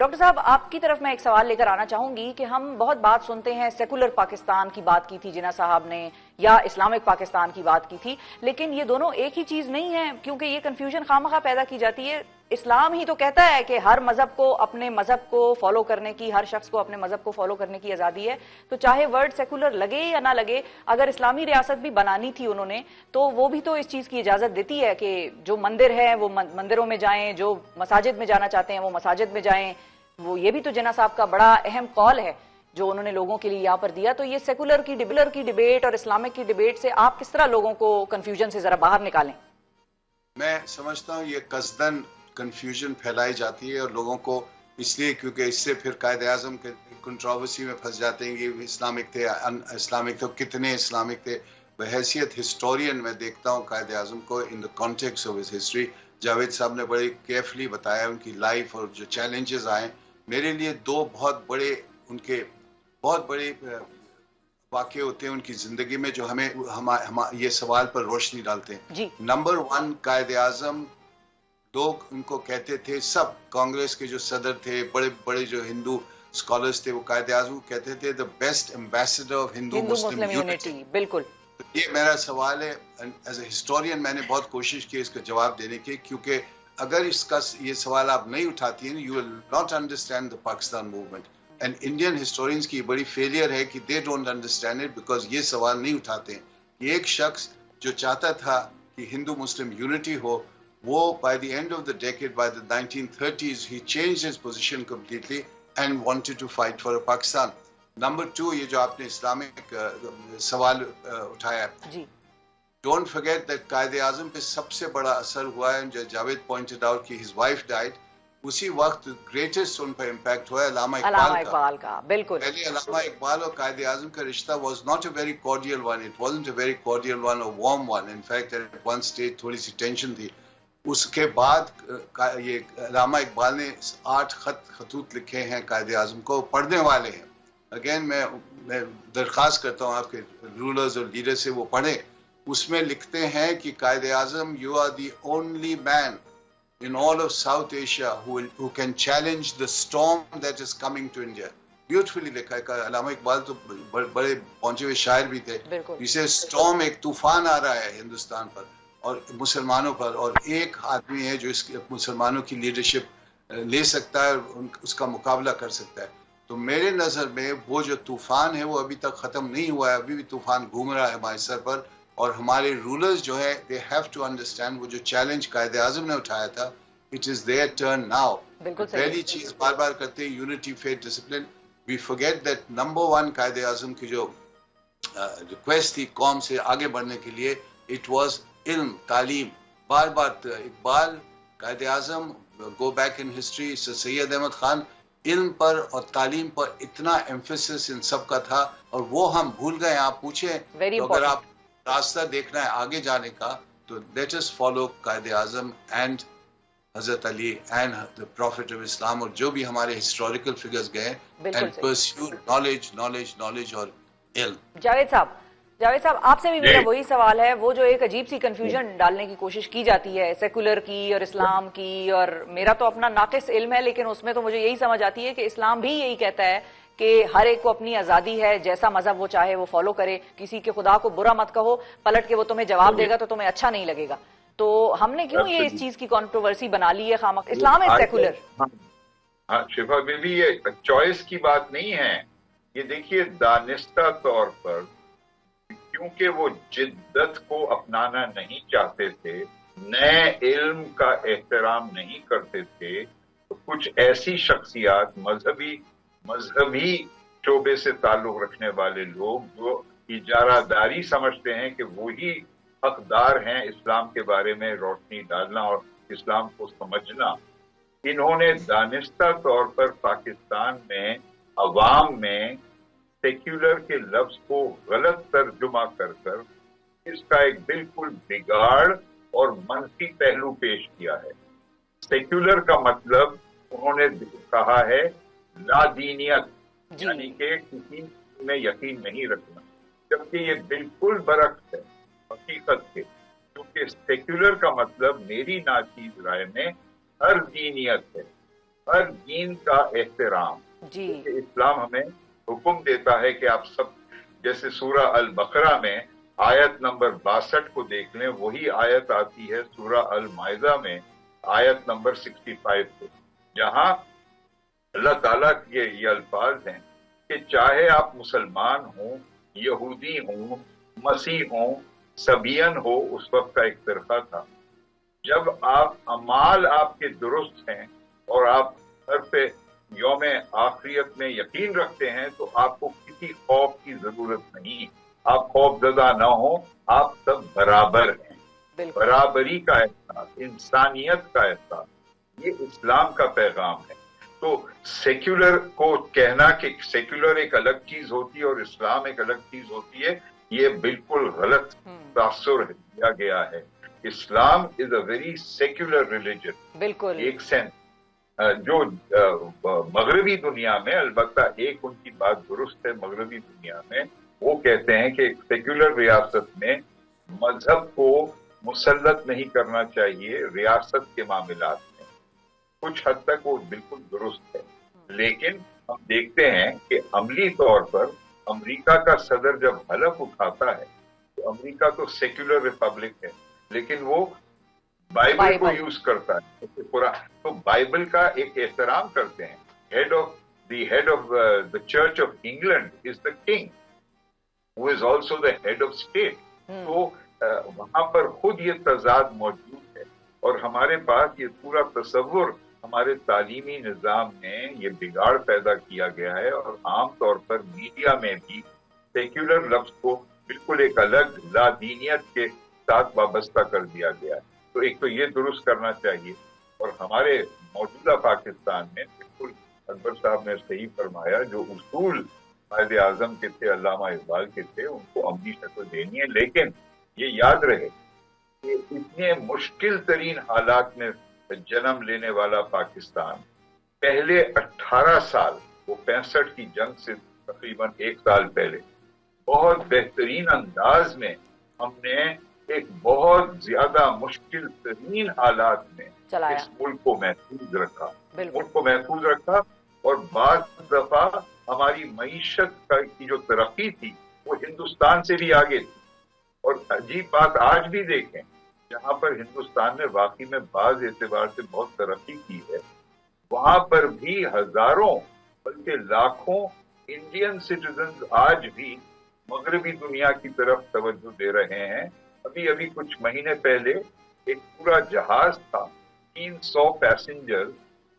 Doctor صاحب آپ کی طرف میں ایک سوال لے کر آنا چاہوں گی کہ ہم بہت بات سنتے ہیں، سیکولر پاکستان کی بات کی تھی جناح صاحب نے، یا اسلامک پاکستان کی بات کی تھی، لیکن یہ دونوں ایک ہی چیز نہیں ہے، کیونکہ یہ کنفیوژن خواہ پیدا کی جاتی ہے۔ اسلام ہی تو کہتا ہے کہ ہر مذہب کو اپنے مذہب کو فالو کرنے کی، ہر شخص کو اپنے مذہب کو فالو کرنے کی آزادی ہے، تو چاہے ورڈ سیکولر لگے یا نہ لگے، اگر اسلامی ریاست بھی بنانی تھی انہوں نے تو وہ بھی تو اس چیز کی اجازت دیتی ہے کہ جو مندر ہے وہ مندروں میں جائیں، جو مساجد میں جانا چاہتے ہیں وہ مساجد میں جائیں۔ وہ یہ بھی تو جناح صاحب کا بڑا اہم قول ہے جو انہوں نے لوگوں کے لیے یہاں پر دیا۔ تو یہ سیکولر کی ڈیبیٹ اور اسلامک کی ڈیبیٹ سے آپ کس طرح لوگوں کو کنفیوژن سے ذرا باہر نکالیں؟ میں سمجھتا ہوں یہ قصداً کنفیوژن پھیلائی جاتی ہے اور لوگوں کو اس لیے کیونکہ اس سے پھر قائد اعظم کے کنٹروورسی میں پھنس جاتے ہیں کہ اسلامک تھے، ان اسلامک تھے، کتنے اسلامک تھے۔ بحیثیت ہسٹورین میں دیکھتا ہوں قائد اعظم کو in the context of his history. Javed sahib نے بڑی کیئرفلی بتایا ان کی لائف اور جو چیلنجز آئے۔ میرے لیے دو بہت بڑے ان کے بہت بڑے واقع ہوتے ہیں ان کی زندگی میں جو ہمیں یہ سوال پر روشنی ڈالتے ہیں۔ جی۔ نمبر 1 قائد اعظم، لوگ ان کو کہتے تھے، سب کانگریس کے جو صدر تھے، بڑے بڑے جو ہندو اسکالرز تھے، وہ قائد اعظم کو کہتے تھے the best ambassador of Hindu Muslim unity. بالکل یہ میرا سوال ہے، ایز اے ہسٹورین میں نے بہت کوشش کی اس کا جواب دینے کی، کیونکہ اگر اس کا یہ سوال آپ نہیں اٹھاتی ہیں، you will not understand the Pakistan movement. And Indian historians کی بڑی فیلئر ہے کہ they don't understand it because یہ سوال نہیں اٹھاتے ہیں کہ ایک شخص جو چاہتا تھا کہ ہندو مسلم یونٹی ہو، وہ by the end of the decade, by the 1930s he changed his position completely and wanted to fight for Pakistan۔ Number 2، یہ جو آپ نے اسلامک سوال اٹھایا، جی، don't forget that Quaid Azam پہ سب سے بڑا اثر ہوا ہے جو جاوید پوائنٹڈ آؤٹ کہ his wife died، اسی وقت گریٹسٹ ان پہ امپیکٹ ہوا ہے علامہ اقبال کا۔ بالکل پہلے علامہ اقبال اور قائد اعظم کا رشتہ was not a very cordial one، it wasn't a very cordial one or warm one، in fact at one stage تھوڑی سی ٹینشن تھی۔ اس کے بعد یہ علامہ اقبال نے 8 خطوط لکھے ہیں قائد اعظم کو، پڑھنے والے ہیں۔ اگین میں درخواست کرتا ہوں آپ کے رولرز اور لیڈر سے وہ پڑھیں۔ اس میں لکھتے ہیں کہ Quaid Azam you are the only man in all of South Asia who can challenge the storm that is coming to India۔ Beautifully لکھا ہے۔ علامہ اقبال تو بڑے پہنچے ہوئے شاعر بھی تھے۔ اسے اسٹارم، ایک طوفان آ رہا ہے ہندوستان پر اور مسلمانوں پر، اور ایک آدمی ہے جو اس مسلمانوں کی لیڈرشپ لے سکتا ہے اور اس کا مقابلہ کر سکتا ہے۔ تو میرے نظر میں وہ جو طوفان ہے وہ ابھی تک ختم نہیں ہوا ہے، ابھی بھی طوفان گھوم رہا ہے ہمارے سر پر، اور ہمارے رولرز جو ہے دے ہیو ٹو انڈرسٹینڈ وہ جو چیلنج قائد اعظم نے اٹھایا تھا، it is their turn now. پہلی چیز بار بار کرتے ہیں unity, faith, discipline. We forget that number 1 Quaid اعظم کی جو ریکویسٹ تھی قوم سے آگے بڑھنے کے لیے، اٹ واز علم، تعلیم۔ بار بار Iqbal, Quaid Azam, go back in history, سید احمد خان، علم پر اور تعلیم پر اتنا ایمفیسس ان سب کا تھا، اور وہ ہم بھول گئے۔ آپ پوچھیں تو اگر آپ راستہ دیکھنا ہے آگے جانے کا تو let us follow Quaid Azam and حضرت علی اینڈ the prophet of اسلام، اور جو بھی ہمارے ہسٹوریکل فگرز گئے، اینڈ پرسیو نالج اور علم۔ جاوید صاحب آپ سے بھی میرا وہی سوال ہے، وہ جو ایک عجیب سی کنفیوژن ڈالنے کی کوشش کی جاتی ہے سیکولر کی اور اسلام کی، اور میرا تو اپنا ناقص علم ہے لیکن اس میں تو مجھے یہی سمجھ آتی ہے کہ اسلام بھی یہی کہتا ہے کہ ہر ایک کو اپنی آزادی ہے، جیسا مذہب وہ چاہے وہ فالو کرے، کسی کے خدا کو برا مت کہو، پلٹ کے وہ تمہیں جواب دے گا تو تمہیں اچھا نہیں لگے گا۔ تو ہم نے کیوں یہ اس چیز کی کنٹروورسی بنا لی ہے خامخواہ؟ اسلام از سیکولر۔ ہاں شفا بیبی، یہ چوائس کی بات نہیں ہے، یہ دیکھیے دانستہ طور پر کیونکہ وہ جدت کو اپنانا نہیں چاہتے تھے، نئے علم کا احترام نہیں کرتے تھے، تو کچھ ایسی شخصیات مذہبی شعبے سے تعلق رکھنے والے لوگ جو اجارہ داری سمجھتے ہیں کہ وہی حقدار ہیں اسلام کے بارے میں روشنی ڈالنا اور اسلام کو سمجھنا، انہوں نے دانستہ طور پر پاکستان میں عوام میں سیکولر کے لفظ کو غلط ترجمہ کر کر اس کا ایک بالکل بگاڑ اور منفی پہلو پیش کیا ہے۔ سیکولر کا مطلب انہوں نے کہا ہے لا دینیت، یعنی کہ کسی میں یقین نہیں رکھنا، جبکہ یہ بالکل برعکس ہے حقیقت کے، کیونکہ سیکولر کا مطلب میری ناچیز رائے میں ہر دینیت ہے، ہر دین کا احترام. جی اسلام ہمیں حکم دیتا ہے کہ آپ سب, جیسے سورہ البقرہ میں آیت نمبر 62 کو دیکھ لیں, وہی آیت آتی ہے سورہ المائدہ میں آیت نمبر 65 کو, جہاں اللہ تعالیٰ کے یہ الفاظ ہیں کہ چاہے آپ مسلمان ہوں, یہودی ہوں, مسیح ہوں, سبین ہو. اس وقت کا ایک فرقہ تھا. جب اعمال آپ کے درست ہیں اور آپ ہر پہ یوم آخریت میں یقین رکھتے ہیں تو آپ کو کسی خوف کی ضرورت نہیں. آپ خوف زدہ نہ ہوں, آپ سب برابر ہیں. بالکل. برابری کا احساس, انسانیت کا احساس, یہ اسلام کا پیغام ہے. تو سیکولر کو کہنا کہ سیکولر ایک الگ چیز ہوتی ہے اور اسلام ایک الگ چیز ہوتی ہے, یہ بالکل غلط تاثر دیا گیا ہے. اسلام از اے ویری سیکولر ریلیجن. بالکل ایک سینس جو مغربی دنیا میں, البتہ ایک ان کی بات درست ہے, مغربی دنیا میں وہ کہتے ہیں کہ ایک سیکولر ریاست میں مذہب کو مسلط نہیں کرنا چاہیے ریاست کے معاملات میں. کچھ حد تک وہ بالکل درست ہے, لیکن ہم دیکھتے ہیں کہ عملی طور پر امریکہ کا صدر جب حلف اٹھاتا ہے تو امریکہ تو سیکولر ریپبلک ہے, لیکن وہ بائبل کو یوز کرتا ہے. تو بائبل کا ایک احترام کرتے ہیں. Head of the church of England is the king who is also the head of state. تو وہاں پر خود یہ تضاد موجود ہے, اور ہمارے پاس یہ پورا تصور ہمارے تعلیمی نظام میں یہ بگاڑ پیدا کیا گیا ہے, اور عام طور پر میڈیا میں بھی سیکولر لفظ کو بالکل ایک الگ لادینیت کے ساتھ وابستہ کر دیا گیا ہے. تو ایک تو یہ درست کرنا چاہیے, اور ہمارے موجودہ پاکستان میں بالکل اکبر صاحب نے صحیح فرمایا, جو اصول قائد اعظم کے تھے, علامہ اقبال کے تھے, ان کو عملی شکل دینی ہے. لیکن یہ یاد رہے کہ اتنے مشکل ترین حالات میں جنم لینے والا پاکستان پہلے 18 سال, وہ 65 کی جنگ سے تقریباً 1 سال پہلے, بہت بہترین انداز میں ہم نے ایک بہت زیادہ مشکل ترین حالات میں اس ملک کو محفوظ رکھا. اور بعض دفعہ ہماری معیشت کی جو ترقی تھی وہ ہندوستان سے بھی آگے تھی. اور عجیب بات آج بھی دیکھیں, جہاں پر ہندوستان نے واقعی میں بعض اعتبار سے بہت ترقی کی ہے, وہاں پر بھی ہزاروں بلکہ لاکھوں انڈین سٹیزنز آج بھی مغربی دنیا کی طرف توجہ دے رہے ہیں. ابھی کچھ مہینے پہلے ایک پورا جہاز تھا, 300 پیسنجر,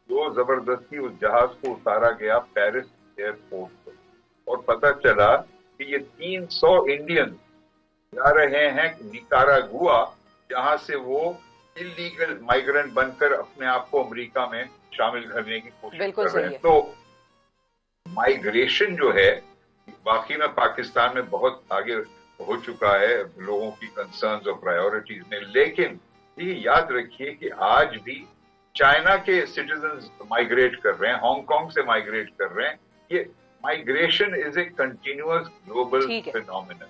جو زبردستی اس جہاز کو اتارا گیا پیرس ایئرپورٹ پر, اور پتہ چلا کہ یہ 300 انڈین جا رہے ہیں نکاراگوا, جہاں سے وہ انلیگل مائیگرنٹ بن کر اپنے آپ کو امریکہ میں شامل کرنے کی کوشش کر رہے ہیں. تو مائیگریشن جو ہے باقی میں پاکستان میں بہت آگے ہو چکا ہے لوگوں کی کنسرنز اور پرائیورٹیز میں, لیکن یہ یاد رکھیے کہ آج بھی چائنا کے سٹیزنز مائیگریٹ کر رہے ہیں, ہانگ کانگ سے مائیگریٹ کر رہے ہیں. یہ migration is a continuous global phenomenon.